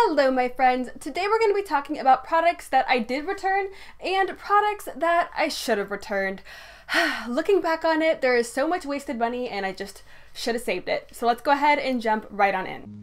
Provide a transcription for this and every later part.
Hello my friends, today we're going to be talking about products that I did return and products that I should have returned. Looking back on it, there is so much wasted money and I just should have saved it. So let's go ahead and jump right on in.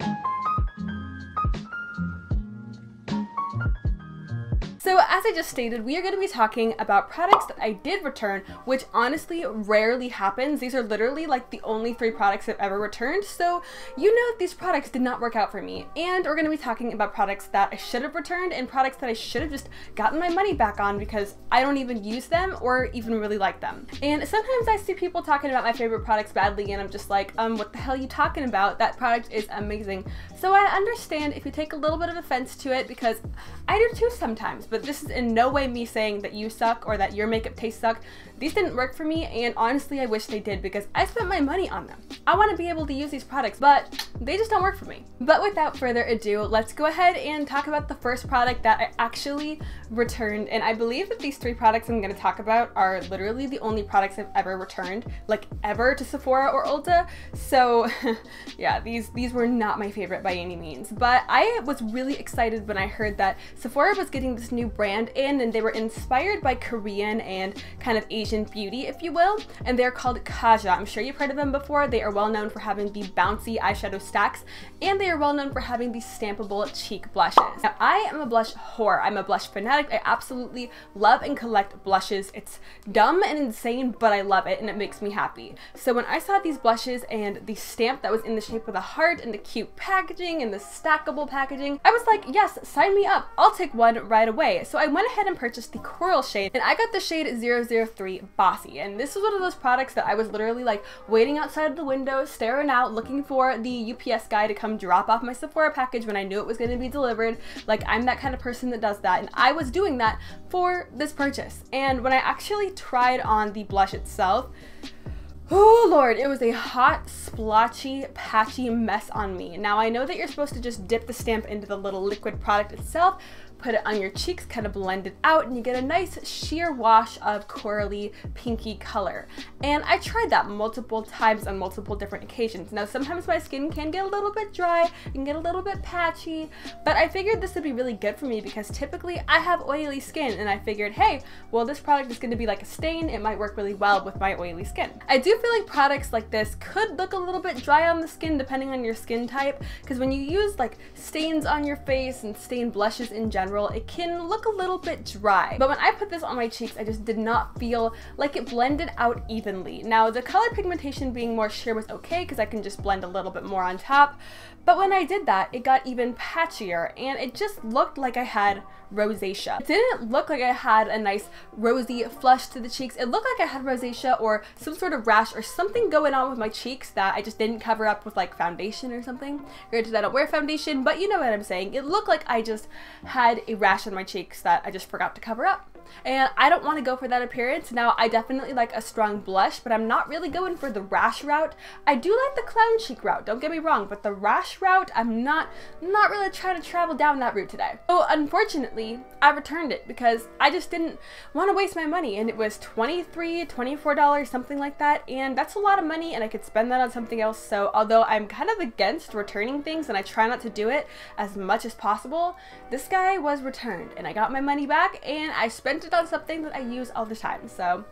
So as I just stated, we are going to be talking about products that I did return, which honestly rarely happens. These are literally like the only 3 products I've ever returned, so you know these products did not work out for me. And we're going to be talking about products that I should have returned and products that I should have just gotten my money back on because I don't even use them or even really like them. And sometimes I see people talking about my favorite products badly and I'm just like, what the hell are you talking about? That product is amazing. So I understand if you take a little bit of offense to it because I do too sometimes. But this is in no way me saying that you suck or that your makeup tastes suck. These didn't work for me and honestly I wish they did because I spent my money on them. I want to be able to use these products, but they just don't work for me. But without further ado, let's go ahead and talk about the first product that I actually returned. And I believe that these 3 products I'm going to talk about are literally the only products I've ever returned, like ever, to Sephora or Ulta. So yeah, these were not my favorite by any means. But I was really excited when I heard that Sephora was getting this new brand in and they were inspired by Korean and kind of Asian beauty, if you will, and they're called Kaja. I'm sure you've heard of them before. They are well known for having the bouncy eyeshadow stacks and they are well known for having these stampable cheek blushes. Now I am a blush whore. I'm a blush fanatic. I absolutely love and collect blushes. It's dumb and insane, but I love it and it makes me happy. So when I saw these blushes and the stamp that was in the shape of a heart and the cute packaging and the stackable packaging, I was like, yes, sign me up. I'll take one right away. So I went ahead and purchased the coral shade and I got the shade 003 Bossy. And this was one of those products that I was literally like waiting outside the window, staring out, looking for the UPS guy to come drop off my Sephora package when I knew it was going to be delivered. Like, I'm that kind of person that does that, and I was doing that for this purchase. And when I actually tried on the blush itself, oh lord, it was a hot, splotchy, patchy mess on me. Now I know that you're supposed to just dip the stamp into the little liquid product itself, put it on your cheeks, kind of blend it out, and you get a nice sheer wash of corally pinky color. And I tried that multiple times on multiple different occasions. Now sometimes my skin can get a little bit dry and get a little bit patchy, but I figured this would be really good for me because typically I have oily skin, and I figured, hey, well, this product is going to be like a stain. It might work really well with my oily skin. I do feel like products like this could look a little bit dry on the skin depending on your skin type, because when you use like stains on your face and stain blushes in general, it can look a little bit dry. But when I put this on my cheeks, I just did not feel like it blended out evenly. Now the color pigmentation being more sheer was okay because I can just blend a little bit more on top, but when I did that, it got even patchier and it just looked like I had rosacea. It didn't look like I had a nice rosy flush to the cheeks. It looked like I had rosacea or some sort of rash or something going on with my cheeks that I just didn't cover up with like foundation or something. Granted, I don't wear foundation, but you know what I'm saying. It looked like I just had a rash on my cheeks that I just forgot to cover up. And I don't want to go for that appearance. Now, I definitely like a strong blush, but I'm not really going for the rash route. I do like the clown cheek route, don't get me wrong, but the rash route, I'm not really trying to travel down that route today. So unfortunately, I returned it because I just didn't want to waste my money, and it was $23, $24, something like that, and that's a lot of money and I could spend that on something else. So although I'm kind of against returning things and I try not to do it as much as possible, this guy was returned and I got my money back and I spent it on something that I use all the time. So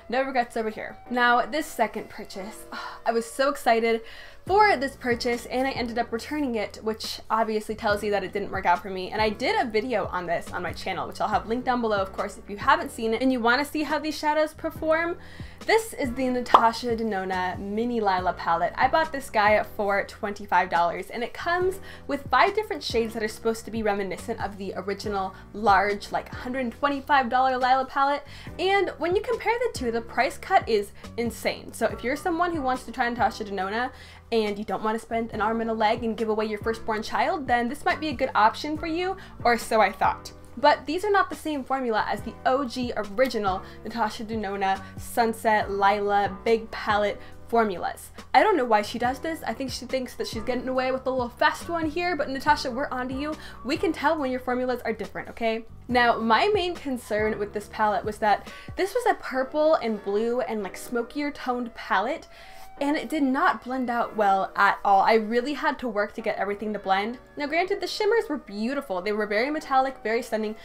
no regrets over here. Now this second purchase, I was so excited for this purchase and I ended up returning it, which obviously tells you that it didn't work out for me. And I did a video on this on my channel, which I'll have linked down below, of course, if you haven't seen it and you want to see how these shadows perform. This is the Natasha Denona Mini Lila palette. I bought this guy for $25 and it comes with 5 different shades that are supposed to be reminiscent of the original large, like $125 Lila palette. And when you compare the two, the price cut is insane. So if you're someone who wants to try Natasha Denona and you don't want to spend an arm and a leg and give away your firstborn child, then this might be a good option for you, or so I thought. But these are not the same formula as the OG original Natasha Denona Sunset Lila Big Palette formulas. I don't know why she does this. I think she thinks that she's getting away with a little fast one here, but Natasha, we're onto you. We can tell when your formulas are different, okay? Now, my main concern with this palette was that this was a purple and blue and like smokier toned palette, and it did not blend out well at all. I really had to work to get everything to blend. Now granted, the shimmers were beautiful. They were very metallic, very stunning,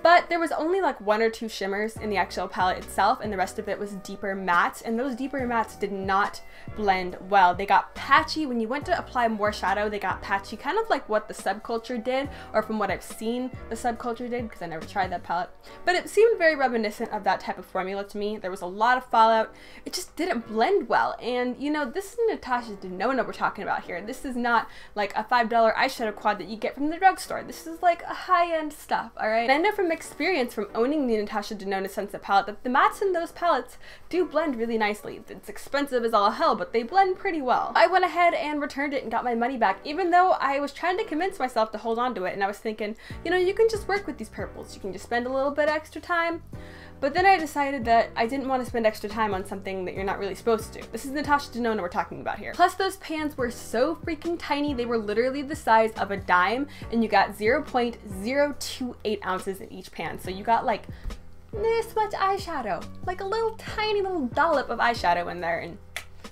but there was only like 1 or 2 shimmers in the actual palette itself, and the rest of it was deeper mattes, and those deeper mattes did not blend well. They got patchy. When you went to apply more shadow, they got patchy, kind of like what the Subculture did, or from what I've seen the Subculture did, because I never tried that palette. But it seemed very reminiscent of that type of formula to me. There was a lot of fallout. It just didn't blend well, and you know, this is Natasha Denona we're talking about here. This is not like a $5 eyeshadow quad that you get from the drugstore. This is like a high-end stuff, alright? And I know from experience from owning the Natasha Denona Sunset palette that the mattes in those palettes do blend really nicely. It's expensive as all hell, but they blend pretty well. I went ahead and returned it and got my money back, even though I was trying to convince myself to hold on to it, and I was thinking, you know, you can just work with these purples. You can just spend a little bit extra time. But then I decided that I didn't want to spend extra time on something that you're not really supposed to. This is Natasha Denona we're talking about here. Plus those pans were so freaking tiny. They were literally the size of a dime, and you got 0.028 ounces in each pan. So you got like this much eyeshadow, like a little tiny little dollop of eyeshadow in there, and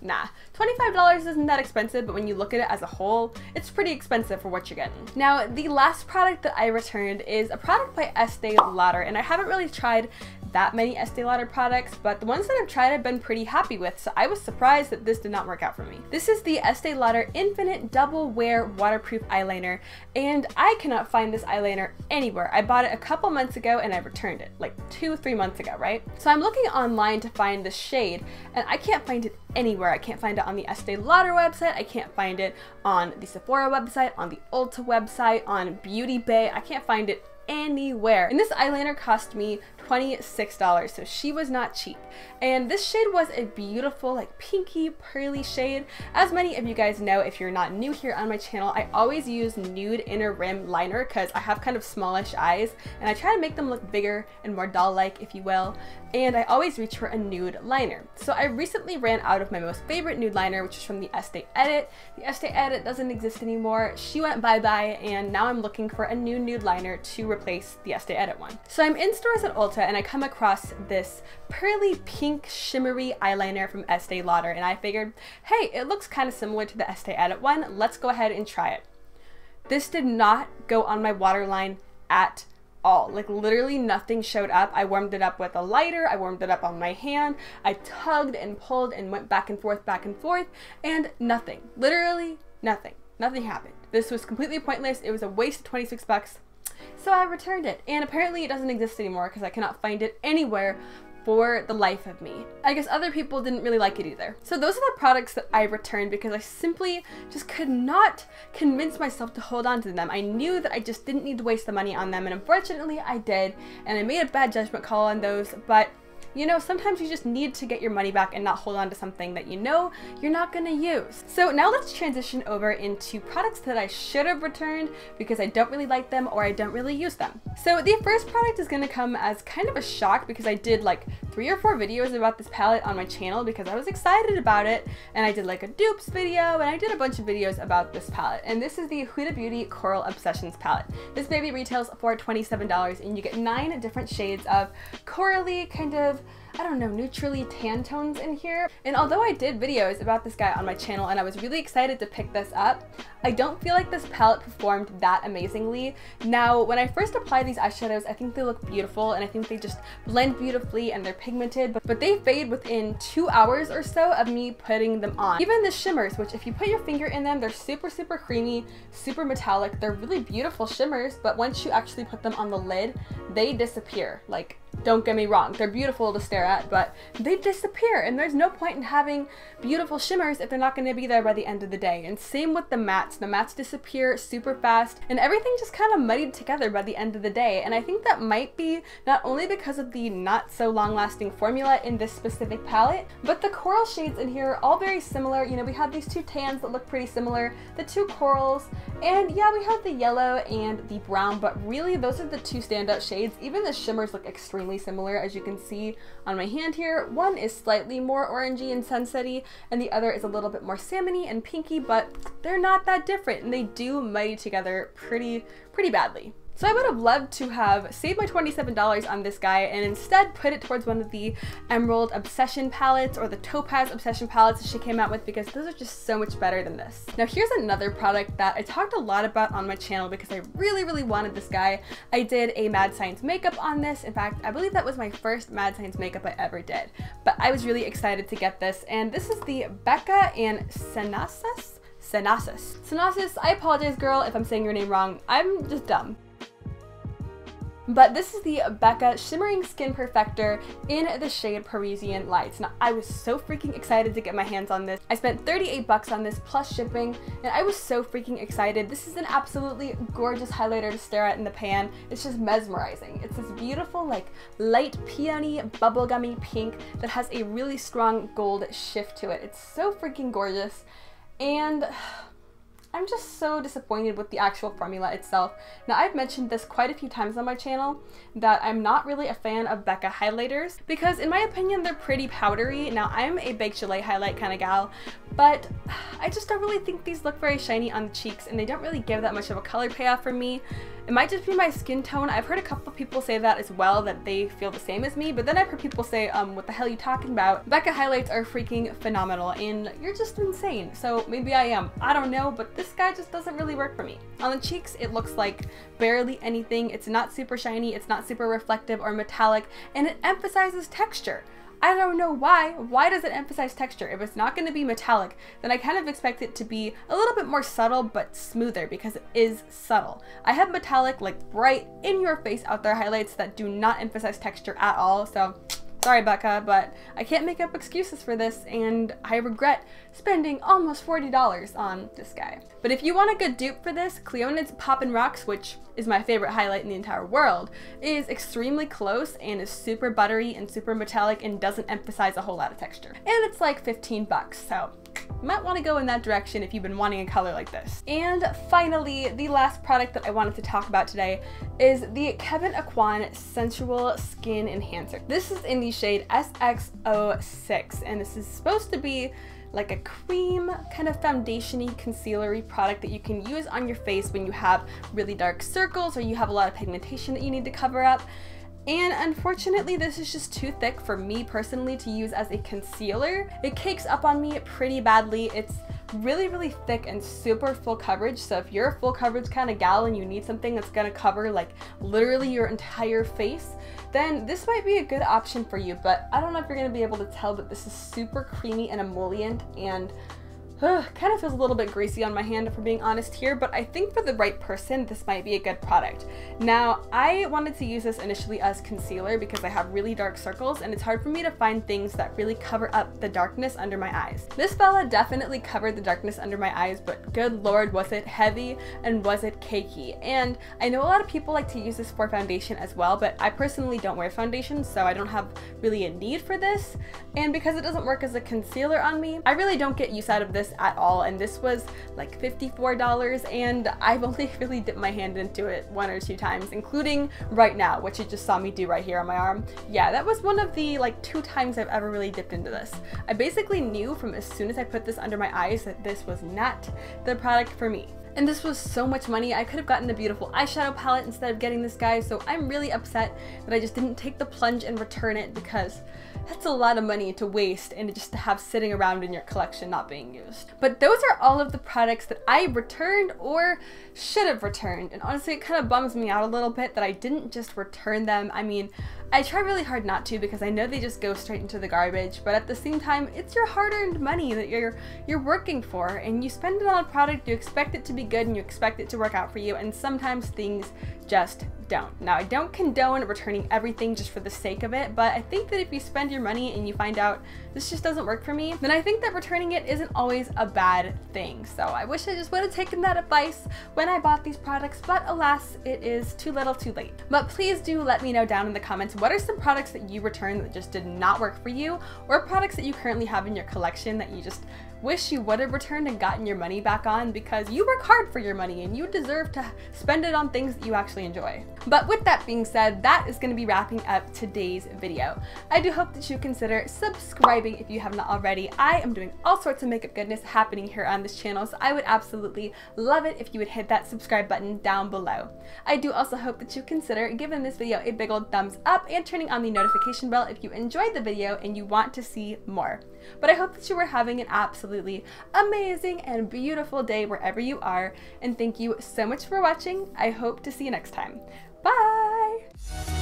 nah. $25 isn't that expensive, but when you look at it as a whole, it's pretty expensive for what you're getting. Now, the last product that I returned is a product by Estee Lauder, and I haven't really tried that many Estee Lauder products, but the ones that I've tried I've been pretty happy with, so I was surprised that this did not work out for me. This is the Estee Lauder Infinite Double Wear Waterproof Eyeliner, and I cannot find this eyeliner anywhere. I bought it a couple months ago and I returned it, like 2-3 months ago, right? So I'm looking online to find the shade, and I can't find it anywhere. I can't find it on the Estee Lauder website, I can't find it on the Sephora website, on the Ulta website, on Beauty Bay. I can't find it anywhere. And this eyeliner cost me $26, so she was not cheap. And this shade was a beautiful, like pinky, pearly shade. As many of you guys know, if you're not new here on my channel, I always use nude inner rim liner because I have kind of smallish eyes, and I try to make them look bigger and more doll-like, if you will. And I always reach for a nude liner. So I recently ran out of my most favorite nude liner, which is from the Estee Edit. The Estee Edit doesn't exist anymore. She went bye-bye, and now I'm looking for a new nude liner to replace the Estee Edit one. So I'm in stores at Ulta, and I come across this pearly pink shimmery eyeliner from Estee Lauder, and I figured, hey, it looks kind of similar to the Estee Edit one. Let's go ahead and try it. This did not go on my waterline at all. Like literally nothing showed up. I warmed it up with a lighter, I warmed it up on my hand, I tugged and pulled and went back and forth, and nothing. Literally nothing. Nothing happened. This was completely pointless. It was a waste of 26 bucks. So I returned it, and apparently it doesn't exist anymore because I cannot find it anywhere for the life of me. I guess other people didn't really like it either. So those are the products that I returned because I simply just could not convince myself to hold on to them. I knew that I just didn't need to waste the money on them, and unfortunately I did, and I made a bad judgment call on those, but you know, sometimes you just need to get your money back and not hold on to something that you know you're not gonna use. So now let's transition over into products that I should have returned because I don't really like them or I don't really use them. So the first product is gonna come as kind of a shock because I did like 3 or 4 videos about this palette on my channel because I was excited about it, and I did like a dupes video, and I did a bunch of videos about this palette. And this is the Huda Beauty Coral Obsessions palette. This baby retails for $27, and you get 9 different shades of corally, kind of, I don't know, neutrally tan tones in here. And although I did videos about this guy on my channel and I was really excited to pick this up, I don't feel like this palette performed that amazingly. Now, when I first applied these eyeshadows, I think they look beautiful and I think they just blend beautifully and they're pigmented, but they fade within 2 hours or so of me putting them on. Even the shimmers, which if you put your finger in them, they're super, super creamy, super metallic. They're really beautiful shimmers, but once you actually put them on the lid, they disappear. Like, don't get me wrong, they're beautiful to stare at, but they disappear, and there's no point in having beautiful shimmers if they're not going to be there by the end of the day. And same with the mattes. The mattes disappear super fast, and everything just kind of muddied together by the end of the day. And I think that might be not only because of the not so long-lasting formula in this specific palette, but the coral shades in here are all very similar. You know, we have these 2 tans that look pretty similar, the 2 corals, and yeah, we have the yellow and the brown, but really those are the 2 standout shades. Even the shimmers look extremely similar, as you can see on my hand here. One is slightly more orangey and sunsetty, and the other is a little bit more salmony and pinky, but they're not that different, and they do muddy together pretty badly. So I would have loved to have saved my $27 on this guy and instead put it towards one of the Emerald Obsession palettes or the Topaz Obsession palettes that she came out with, because those are just so much better than this. Now here's another product that I talked a lot about on my channel because I really wanted this guy. I did a Mad Science makeup on this. In fact, I believe that was my first Mad Science makeup I ever did. But I was really excited to get this, and this is the Becca and Senasis. I apologize, girl, if I'm saying your name wrong. I'm just dumb. But this is the Becca Shimmering Skin Perfector in the shade Parisian Lights. Now, I was so freaking excited to get my hands on this. I spent 38 bucks on this plus shipping, and I was so freaking excited. This is an absolutely gorgeous highlighter to stare at in the pan. It's just mesmerizing. It's this beautiful, like, light peony bubblegummy pink that has a really strong gold shift to it. It's so freaking gorgeous, and I'm just so disappointed with the actual formula itself. Now, I've mentioned this quite a few times on my channel that I'm not really a fan of Becca highlighters because in my opinion they're pretty powdery. Now, I'm a Baked Gelée highlight kind of gal, but I just don't really think these look very shiny on the cheeks, and they don't really give that much of a color payoff for me. It might just be my skin tone. I've heard a couple of people say that as well, that they feel the same as me, but then I've heard people say, what the hell are you talking about? Becca highlights are freaking phenomenal and you're just insane. So maybe I am. I don't know, but this guy just doesn't really work for me. On the cheeks, it looks like barely anything. It's not super shiny, it's not super reflective or metallic, and it emphasizes texture. I don't know why. Why does it emphasize texture? If it's not going to be metallic, then I kind of expect it to be a little bit more subtle but smoother, because it is subtle. I have metallic, like bright, in your face out there highlights that do not emphasize texture at all, so sorry Becca, but I can't make up excuses for this, and I regret spending almost $40 on this guy. But if you want a good dupe for this, Clionad's Poppin' Rocks, which is my favorite highlight in the entire world, is extremely close and is super buttery and super metallic and doesn't emphasize a whole lot of texture. And it's like 15 bucks, so you might want to go in that direction if you've been wanting a color like this. And finally, the last product that I wanted to talk about today is the Kevyn Aucoin Sensual Skin Enhancer. This is in the shade SX06, and this is supposed to be like a cream kind of foundation-y, concealer-y product that you can use on your face when you have really dark circles or you have a lot of pigmentation that you need to cover up. And unfortunately, this is just too thick for me personally to use as a concealer. It cakes up on me pretty badly. It's really thick and super full coverage, so if you're a full coverage kind of gal and you need something that's gonna cover like literally your entire face, then this might be a good option for you. But I don't know if you're gonna be able to tell, but this is super creamy and emollient, and kind of feels a little bit greasy on my hand if we're being honest here, but I think for the right person, this might be a good product. Now, I wanted to use this initially as concealer because I have really dark circles and it's hard for me to find things that really cover up the darkness under my eyes. This fella definitely covered the darkness under my eyes, but good lord, was it heavy and was it cakey. And I know a lot of people like to use this for foundation as well, but I personally don't wear foundation, so I don't have really a need for this. And because it doesn't work as a concealer on me, I really don't get use out of this at all, and this was like $54, and I've only really dipped my hand into it 1 or 2 times, including right now, which you just saw me do right here on my arm. Yeah, that was one of the like 2 times I've ever really dipped into this. I basically knew from as soon as I put this under my eyes that this was not the product for me. And this was so much money. I could have gotten a beautiful eyeshadow palette instead of getting this guy, so I'm really upset that I just didn't take the plunge and return it, because that's a lot of money to waste and just to have sitting around in your collection not being used. But those are all of the products that I returned or should have returned, and honestly it kind of bums me out a little bit that I didn't just return them. I mean, I try really hard not to because I know they just go straight into the garbage, but at the same time, it's your hard-earned money that you're working for, and you spend it on a product, you expect it to be good and you expect it to work out for you, and sometimes things just don't. Now, I don't condone returning everything just for the sake of it, but I think that if you spend your money and you find out this just doesn't work for me, then I think that returning it isn't always a bad thing. So I wish I just would have taken that advice when I bought these products, but alas, it is too little too late. But please do let me know down in the comments, what are some products that you returned that just did not work for you, or products that you currently have in your collection that you just wish you would have returned and gotten your money back on, because you work hard for your money and you deserve to spend it on things that you actually enjoy. But with that being said, that is going to be wrapping up today's video. I do hope that you consider subscribing if you have not already. I am doing all sorts of makeup goodness happening here on this channel, so I would absolutely love it if you would hit that subscribe button down below. I do also hope that you consider giving this video a big old thumbs up and turning on the notification bell if you enjoyed the video and you want to see more. But I hope that you are having an absolutely amazing and beautiful day wherever you are, and thank you so much for watching. I hope to see you next time. Bye!